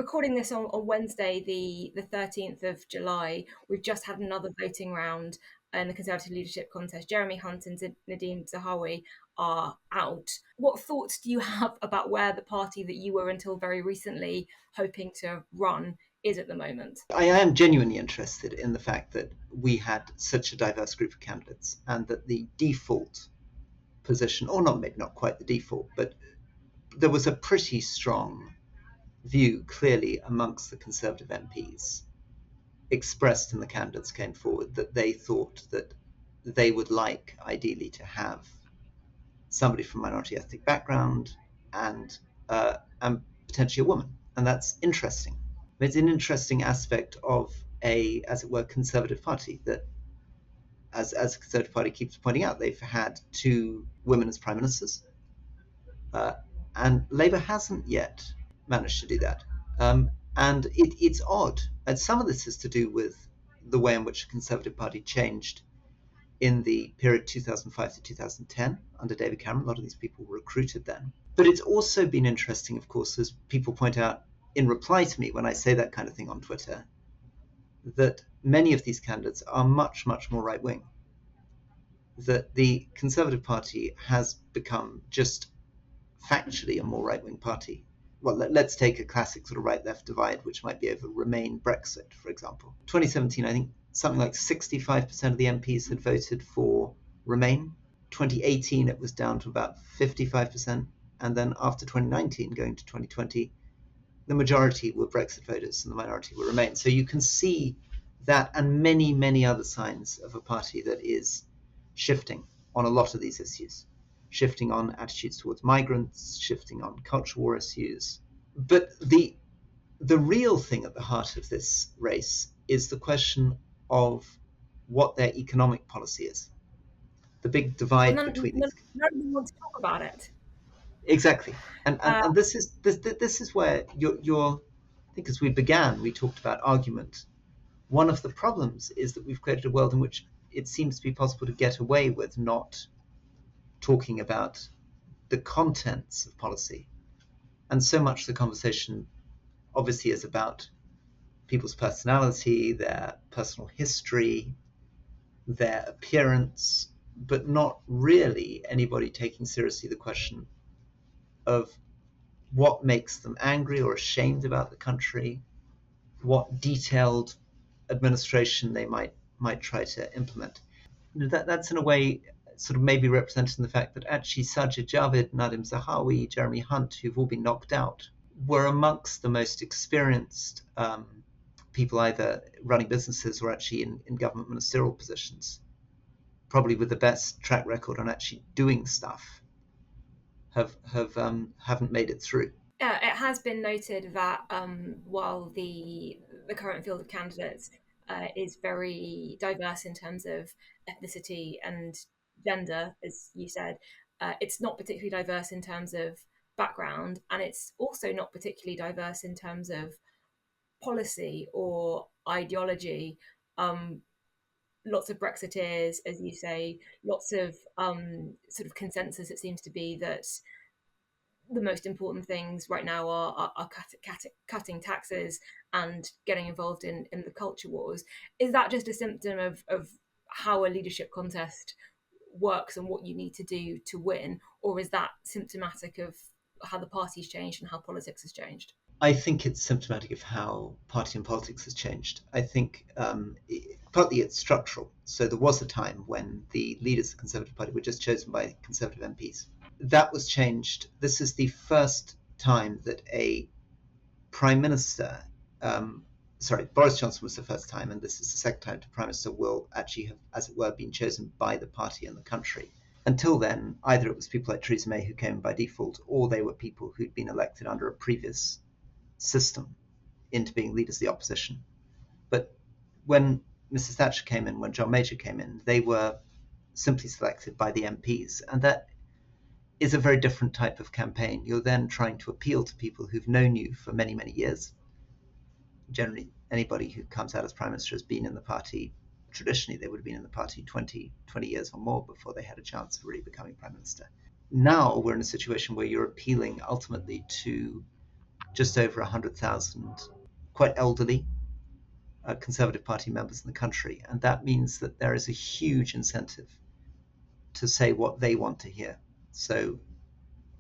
recording this on Wednesday, the 13th of July. We've just had another voting round in the Conservative leadership contest. Jeremy Hunt and Nadine Zahawi are out. What thoughts do you have about where the party that you were until very recently hoping to run is at the moment? I am genuinely interested in the fact that we had such a diverse group of candidates, and that the default position, or maybe not quite the default, but there was a pretty strong view clearly amongst the Conservative MPs expressed in the candidates came forward that they thought that they would like ideally to have somebody from minority ethnic background and potentially a woman. And that's interesting. It's an interesting aspect of a, as it were, Conservative Party that, as the Conservative Party keeps pointing out, they've had 2 women as prime ministers, and Labour hasn't yet managed to do that. And it's odd. And some of this is to do with the way in which the Conservative Party changed in the period 2005 to 2010 under David Cameron. A lot of these people were recruited then. But it's also been interesting, of course, as people point out in reply to me when I say that kind of thing on Twitter, that many of these candidates are much, much more right-wing. That the Conservative Party has become just factually a more right-wing party. Well, let's take a classic sort of right-left divide, which might be over Remain Brexit, for example. 2017, I think something like 65% of the MPs had voted for Remain. 2018, it was down to about 55%. And then after 2019, going to 2020, the majority were Brexit voters and the minority were Remain. So you can see that and many, many other signs of a party that is shifting on a lot of these issues. Shifting on attitudes towards migrants, shifting on cultural war issues. But the real thing at the heart of this race is the question of what their economic policy is. The big divide between these. None of them want to talk about it. Exactly, and this is where you're. I think as we began, we talked about argument. One of the problems is that we've created a world in which it seems to be possible to get away with not talking about the contents of policy. And so much the conversation obviously is about people's personality, their personal history, their appearance, but not really anybody taking seriously the question of what makes them angry or ashamed about the country, what detailed administration they might try to implement. That's in a way sort of maybe represented in the fact that actually Sajid Javid, Nadim Zahawi, Jeremy Hunt, who've all been knocked out, were amongst the most experienced people either running businesses or actually in government ministerial positions, probably with the best track record on actually doing stuff, haven't made it through. It has been noted that while the current field of candidates is very diverse in terms of ethnicity and gender, as you said, it's not particularly diverse in terms of background, and it's also not particularly diverse in terms of policy or ideology. Lots of Brexiteers, as you say, lots of sort of consensus. It seems to be that the most important things right now are cutting taxes and getting involved in the culture wars. Is that just a symptom of how a leadership contest works and what you need to do to win, or is that symptomatic of how the party's changed and how politics has changed? I think it's symptomatic of how party and politics has changed. I think partly it's structural. So there was a time when the leaders of the Conservative Party were just chosen by Conservative MPs. That was changed. This is the first time that a Prime Minister, Boris Johnson was the first time, and this is the second time the Prime Minister will actually have, as it were, been chosen by the party and the country. Until then, either it was people like Theresa May who came by default, or they were people who'd been elected under a previous system into being leaders of the opposition. But when Mrs. Thatcher came in, when John Major came in, they were simply selected by the MPs, and that is a very different type of campaign. You're then trying to appeal to people who've known you for many, many years. Generally, anybody who comes out as Prime Minister has been in the party. Traditionally, they would have been in the party 20 years or more before they had a chance of really becoming Prime Minister. Now we're in a situation where you're appealing ultimately to just over 100,000 quite elderly Conservative Party members in the country, and that means that there is a huge incentive to say what they want to hear. So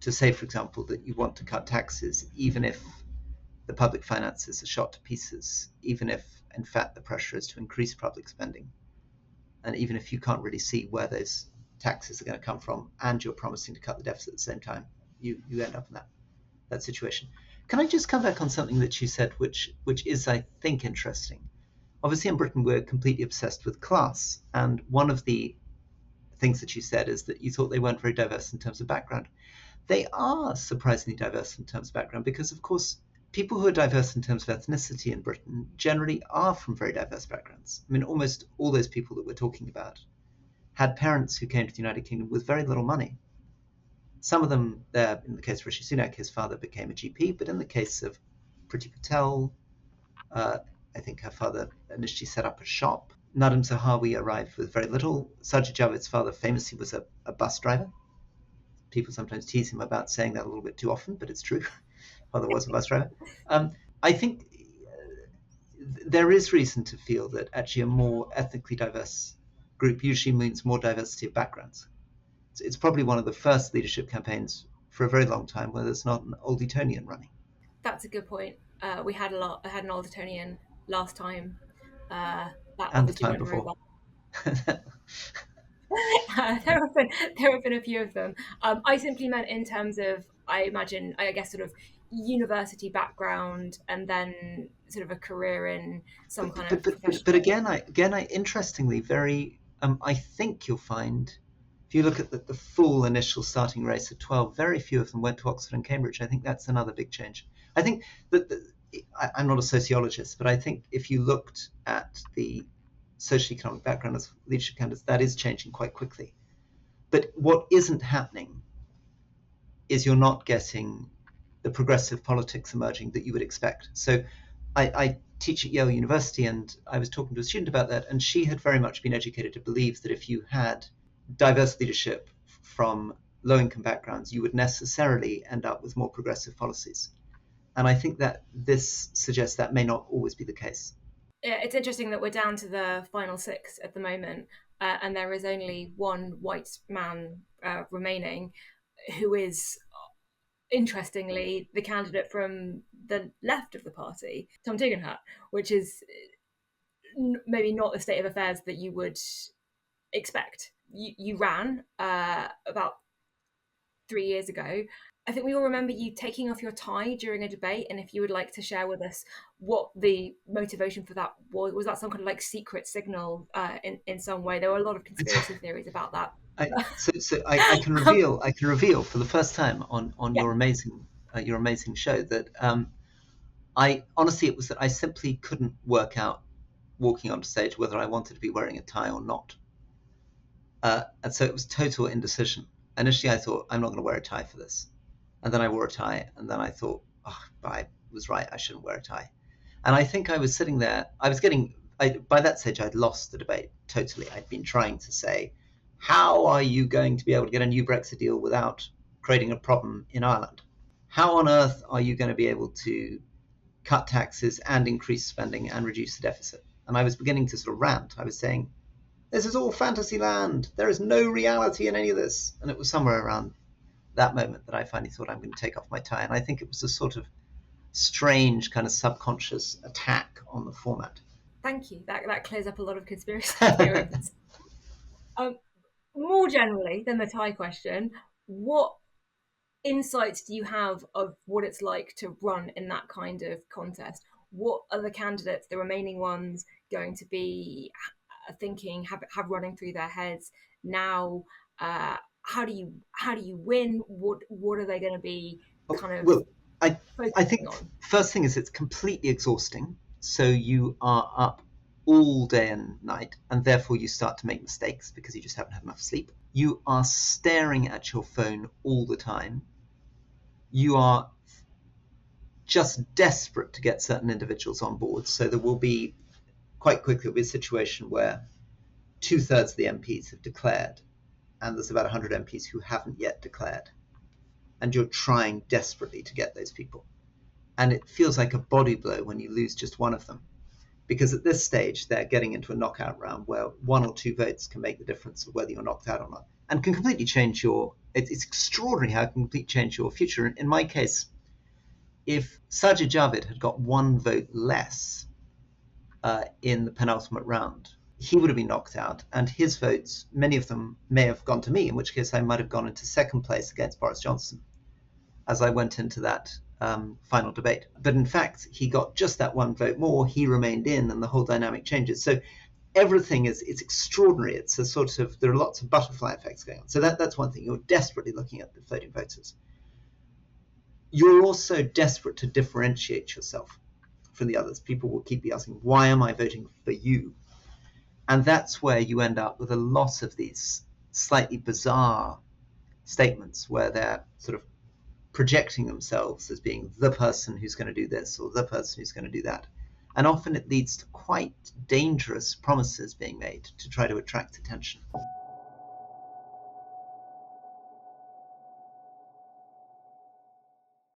to say, for example, that you want to cut taxes, even if the public finances are shot to pieces, even if, in fact, the pressure is to increase public spending, and even if you can't really see where those taxes are going to come from, and you're promising to cut the deficit at the same time, you end up in that situation. Can I just come back on something that you said, which is, I think, interesting? Obviously, in Britain, we're completely obsessed with class, and one of the things that you said is that you thought they weren't very diverse in terms of background. They are surprisingly diverse in terms of background because, of course, people who are diverse in terms of ethnicity in Britain generally are from very diverse backgrounds. I mean, almost all those people that we're talking about had parents who came to the United Kingdom with very little money. Some of them, in the case of Rishi Sunak, his father became a GP, but in the case of Priti Patel, I think her father initially set up a shop. Nadhim Zahawi arrived with very little. Sajid Javid's father famously was a bus driver. People sometimes tease him about saying that a little bit too often, but it's true. Father was a bus driver. I think there is reason to feel that actually a more ethnically diverse group usually means more diversity of backgrounds. It's probably one of the first leadership campaigns for a very long time where there's not an old Etonian running. That's a good point. We had a lot. I had an old Etonian last time. That And the obviously time went very before. well. There have been a few of them. I simply meant in terms of, I guess, sort of university background and then sort of a career in some kind of But professional. again, I interestingly very I think you'll find if you look at the full initial starting race of 12, very few of them went to Oxford and Cambridge. I think that's another big change. I think that I'm not a sociologist, but I think if you looked at the social economic background of leadership candidates, that is changing quite quickly. But what isn't happening is you're not getting the progressive politics emerging that you would expect. So I teach at Yale University, and I was talking to a student about that, and she had very much been educated to believe that if you had diverse leadership from low-income backgrounds, you would necessarily end up with more progressive policies. And I think that this suggests that may not always be the case. It's interesting that we're down to the final six at the moment, and there is only one white man remaining, who is interestingly the candidate from the left of the party, Tom Tugendhat, which is maybe not the state of affairs that you would expect. You ran about 3 years ago. I think we all remember you taking off your tie during a debate, and if you would like to share with us what the motivation for that was that some kind of like secret signal in some way? There were a lot of conspiracy theories about that. I can reveal for the first time on Yeah, your amazing show that I honestly it was that I simply couldn't work out walking onto stage whether I wanted to be wearing a tie or not. And so it was total indecision. Initially, I thought, I'm not going to wear a tie for this. And then I wore a tie, and then I thought, oh, I was right, I shouldn't wear a tie. And I think I was sitting there, by that stage, I'd lost the debate totally. I'd been trying to say, how are you going to be able to get a new Brexit deal without creating a problem in Ireland? How on earth are you going to be able to cut taxes and increase spending and reduce the deficit? And I was beginning to sort of rant. I was saying, this is all fantasy land. There is no reality in any of this. And it was somewhere around that moment that I finally thought I'm going to take off my tie. And I think it was a sort of strange kind of subconscious attack on the format. thank you. That clears up a lot of conspiracy theories. Um, More generally than the tie question, what insights do you have of what it's like to run in that kind of contest? What are the candidates, the remaining ones, going to be thinking, have running through their heads now? How do you win? What are they going to be Oh, kind of well, I, I focusing think on? first thing is it's completely exhausting. So you are up all day and night, and therefore you start to make mistakes because you just haven't had enough sleep. You are staring at your phone all the time. You are just desperate to get certain individuals on board. So there will be quite quickly will be a situation where 2/3 of the MPs have declared, and there's about 100 MPs who haven't yet declared, and you're trying desperately to get those people. And it feels like a body blow when you lose just one of them. Because at this stage, they're getting into a knockout round where 1 or 2 votes can make the difference of whether you're knocked out or not, and can completely change it's extraordinary how it can completely change your future. In my case, if Sajid Javid had got 1 vote less in the penultimate round, he would have been knocked out, and his votes, many of them may have gone to me, in which case I might have gone into second place against Boris Johnson as I went into that final debate. But in fact, he got just that 1 vote more, he remained in, and the whole dynamic changes. So everything it's extraordinary. It's a sort of, there are lots of butterfly effects going on. So that's one thing. You're desperately looking at the floating voters. You're also desperate to differentiate yourself from the others. People will keep asking, why am I voting for you? And that's where you end up with a lot of these slightly bizarre statements where they're sort of projecting themselves as being the person who's going to do this or the person who's going to do that. And often it leads to quite dangerous promises being made to try to attract attention.